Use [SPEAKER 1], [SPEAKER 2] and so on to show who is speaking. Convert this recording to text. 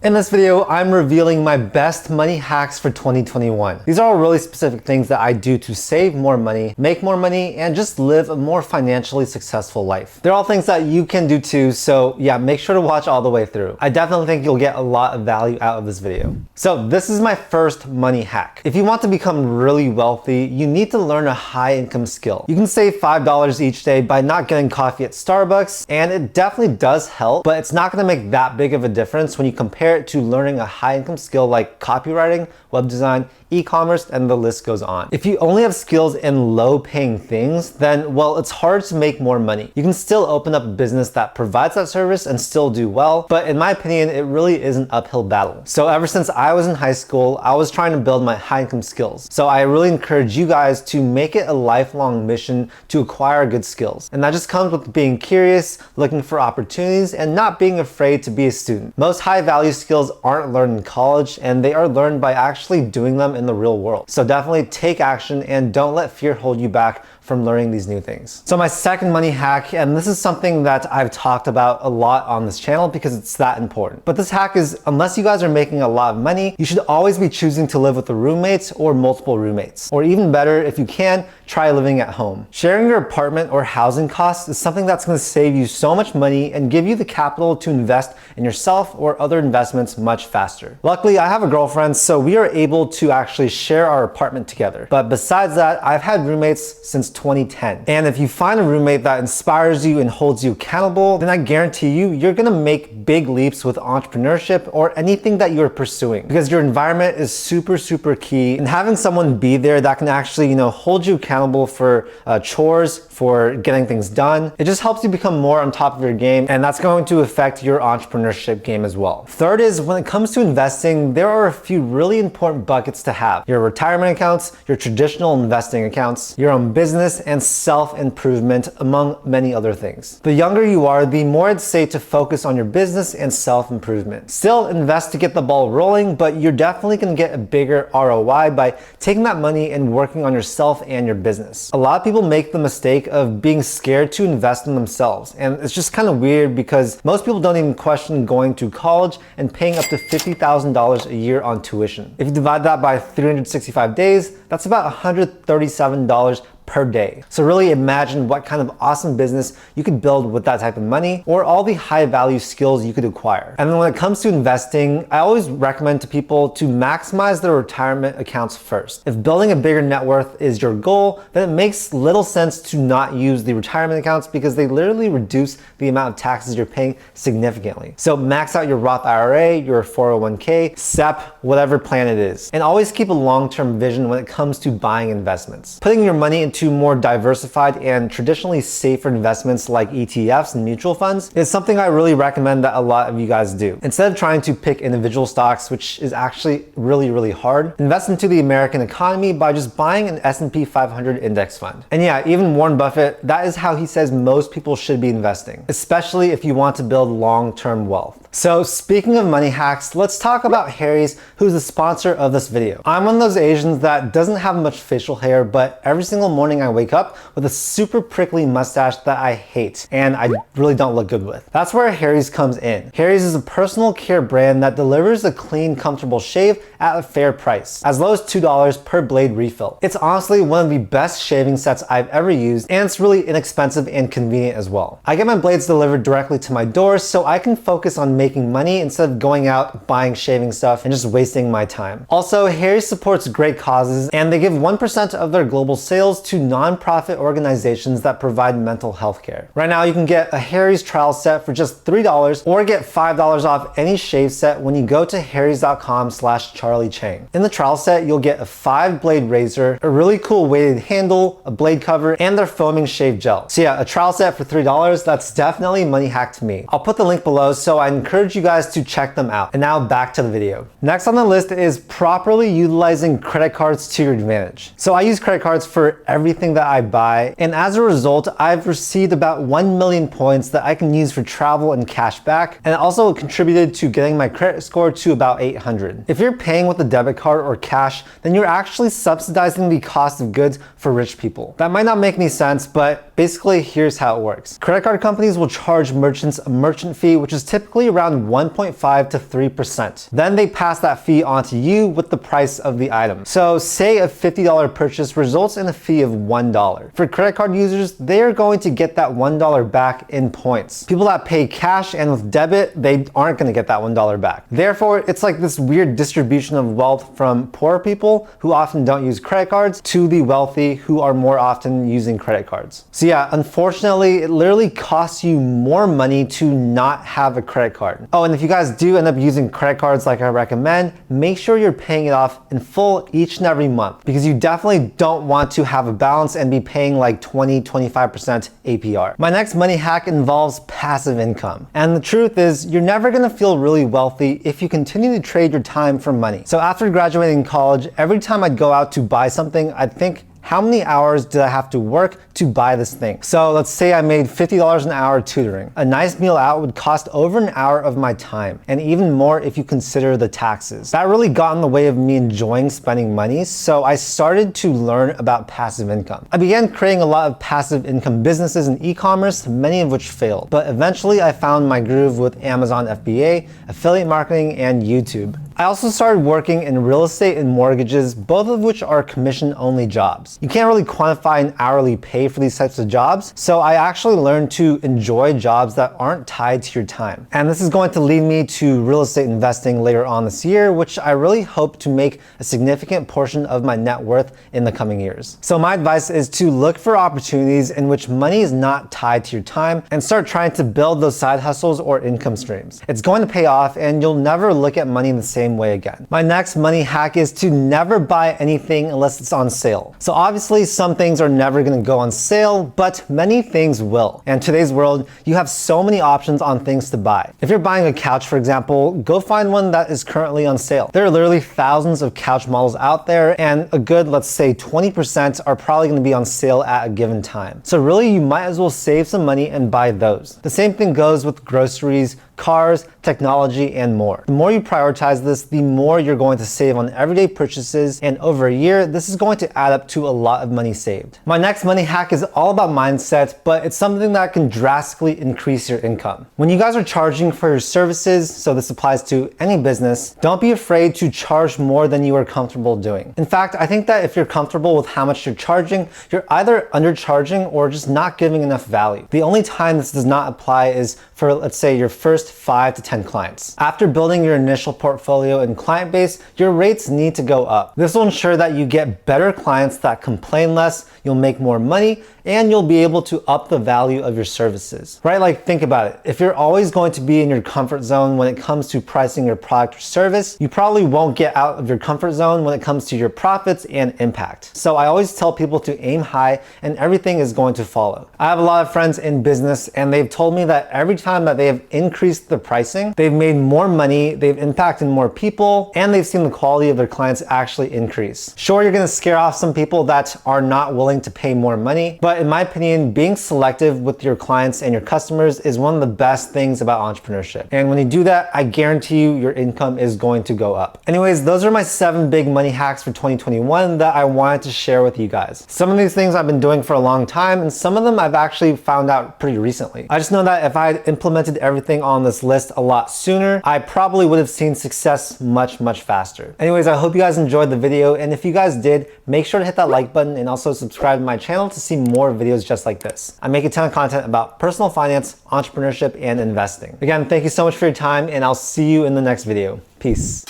[SPEAKER 1] In this video, I'm revealing my best money hacks for 2021. These are all really specific things that I do to save more money, make more money, and just live a more financially successful life. They're all things that you can do too, so yeah, make sure to watch all the way through. I definitely think you'll get a lot of value out of this video. So this is my first money hack. If you want to become really wealthy, you need to learn a high income skill. You can save $5 each day by not getting coffee at Starbucks, and it definitely does help, but it's not gonna make that big of a difference when you compare it to learning a high income skill like copywriting, web design, e-commerce, and the list goes on. If you only have skills in low paying things, then well, it's hard to make more money. You can still open up a business that provides that service and still do well, but in my opinion, it really is an uphill battle. So ever since I was in high school, I was trying to build my high income skills. So I really encourage you guys to make it a lifelong mission to acquire good skills. And that just comes with being curious, looking for opportunities, and not being afraid to be a student. Most high value skills aren't learned in college, and they are learned by actually doing them in the real world. So definitely take action and don't let fear hold you back from learning these new things. So my second money hack, and this is something that I've talked about a lot on this channel because it's that important. But this hack is, unless you guys are making a lot of money, you should always be choosing to live with a roommate or multiple roommates. Or even better, if you can, try living at home. Sharing your apartment or housing costs is something that's gonna save you so much money and give you the capital to invest in yourself or other investments much faster. Luckily, I have a girlfriend, so we are able to actually share our apartment together. But besides that, I've had roommates since 2010. And if you find a roommate that inspires you and holds you accountable, then I guarantee you, you're gonna make big leaps with entrepreneurship or anything that you're pursuing, because your environment is super key. And having someone be there that can actually, hold you accountable for chores, for getting things done, it just helps you become more on top of your game, and that's going to affect your entrepreneurship game as well. Third is, when it comes to investing, there are a few really important buckets to have: your retirement accounts, your traditional investing accounts, your own business, and self-improvement, among many other things. The younger you are, the more I'd say to focus on your business and self-improvement. Still invest to get the ball rolling, but you're definitely gonna get a bigger ROI by taking that money and working on yourself and your business. A lot of people make the mistake of being scared to invest in themselves, and it's just kind of weird because most people don't even question going to college and paying up to $50,000 a year on tuition. If you divide that by 365 days, that's about $137 per day. So really imagine what kind of awesome business you could build with that type of money, or all the high value skills you could acquire. And then when it comes to investing, I always recommend to people to maximize their retirement accounts first. If building a bigger net worth is your goal, then it makes little sense to not use the retirement accounts because they literally reduce the amount of taxes you're paying significantly. So max out your Roth IRA, your 401k, SEP, whatever plan it is. And always keep a long-term vision when it comes to buying investments. Putting your money into more diversified and traditionally safer investments like ETFs and mutual funds is something I really recommend that a lot of you guys do. Instead of trying to pick individual stocks, which is actually really hard, invest into the American economy by just buying an S&P 500 index fund. And yeah, even Warren Buffett, that is how he says most people should be investing, especially if you want to build long-term wealth. So speaking of money hacks, let's talk about Harry's, who's the sponsor of this video. I'm one of those Asians that doesn't have much facial hair, but every single morning I wake up with a super prickly mustache that I hate and I really don't look good with. That's where Harry's comes in. Harry's is a personal care brand that delivers a clean, comfortable shave at a fair price, as low as $2 per blade refill. It's honestly one of the best shaving sets I've ever used, and it's really inexpensive and convenient as well. I get my blades delivered directly to my door so I can focus on making money instead of going out buying shaving stuff and just wasting my time. Also, Harry's supports great causes, and they give 1% of their global sales to non-profit organizations that provide mental health care. Right now, you can get a Harry's trial set for just $3 or get $5 off any shave set when you go to harrys.com/CharlieChang. In the trial set, you'll get a 5-blade razor, a really cool weighted handle, a blade cover, and their foaming shave gel. So yeah, a trial set for $3, that's definitely a money hack to me. I'll put the link below, so I encourage you guys to check them out. And now back to the video. Next on the list is properly utilizing credit cards to your advantage. So I use credit cards for every everything that I buy, and as a result, I've received about 1 million points that I can use for travel and cash back, and it also contributed to getting my credit score to about 800. If you're paying with a debit card or cash, then you're actually subsidizing the cost of goods for rich people. That might not make any sense, but basically here's how it works. Credit card companies will charge merchants a merchant fee, which is typically around 1.5 to 3%. Then they pass that fee on to you with the price of the item. So say a $50 purchase results in a fee of $1. For credit card users, they are going to get that $1 back in points. People that pay cash and with debit, they aren't going to get that $1 back. Therefore, it's like this weird distribution of wealth from poor people who often don't use credit cards to the wealthy who are more often using credit cards. So yeah, unfortunately, it literally costs you more money to not have a credit card. Oh, and if you guys do end up using credit cards like I recommend, make sure you're paying it off in full each and every month, because you definitely don't want to have a balance and be paying like 20-25% APR. My next money hack involves passive income. And the truth is, you're never gonna feel really wealthy if you continue to trade your time for money. So after graduating college, every time I'd go out to buy something, I'd think, how many hours did I have to work to buy this thing? So let's say I made $50 an hour tutoring. A nice meal out would cost over an hour of my time, and even more if you consider the taxes. That really got in the way of me enjoying spending money, so I started to learn about passive income. I began creating a lot of passive income businesses in e-commerce, many of which failed. But eventually I found my groove with Amazon FBA, affiliate marketing, and YouTube. I also started working in real estate and mortgages, both of which are commission-only jobs. You can't really quantify an hourly pay for these types of jobs, so I actually learned to enjoy jobs that aren't tied to your time. And this is going to lead me to real estate investing later on this year, which I really hope to make a significant portion of my net worth in the coming years. So my advice is to look for opportunities in which money is not tied to your time and start trying to build those side hustles or income streams. It's going to pay off, and you'll never look at money in the same way again. My next money hack is to never buy anything unless it's on sale. So obviously some things are never going to go on sale, but many things will. And in today's world, you have so many options on things to buy. If you're buying a couch, for example, go find one that is currently on sale. There are literally thousands of couch models out there, and a good, let's say 20% are probably going to be on sale at a given time. So really, you might as well save some money and buy those. The same thing goes with groceries, cars, technology, and more. The more you prioritize this, the more you're going to save on everyday purchases, and over a year, this is going to add up to a lot of money saved. My next money hack is all about mindset, but it's something that can drastically increase your income. When you guys are charging for your services, so this applies to any business, don't be afraid to charge more than you are comfortable doing. In fact, I think that if you're comfortable with how much you're charging, you're either undercharging or just not giving enough value. The only time this does not apply is for, let's say, your first 5 to 10 clients. After building your initial portfolio and client base, your rates need to go up. This will ensure that you get better clients that complain less, you'll make more money, and you'll be able to up the value of your services. Right? Like, think about it. If you're always going to be in your comfort zone when it comes to pricing your product or service, you probably won't get out of your comfort zone when it comes to your profits and impact. So I always tell people to aim high and everything is going to follow. I have a lot of friends in business, and they've told me that every time that they have increased the pricing, they've made more money, they've impacted more people, and they've seen the quality of their clients actually increase. Sure, you're gonna scare off some people that are not willing to pay more money, but in my opinion, being selective with your clients and your customers is one of the best things about entrepreneurship. And when you do that, I guarantee you your income is going to go up. Anyways, those are my 7 big money hacks for 2021 that I wanted to share with you guys. Some of these things I've been doing for a long time, and some of them I've actually found out pretty recently. I just know that if I had implemented everything on this list a lot sooner, I probably would have seen success much, much faster. Anyways, I hope you guys enjoyed the video, and if you guys did, make sure to hit that like button and also subscribe to my channel to see more videos just like this. I make a ton of content about personal finance, entrepreneurship, and investing. Again, thank you so much for your time, and I'll see you in the next video. Peace.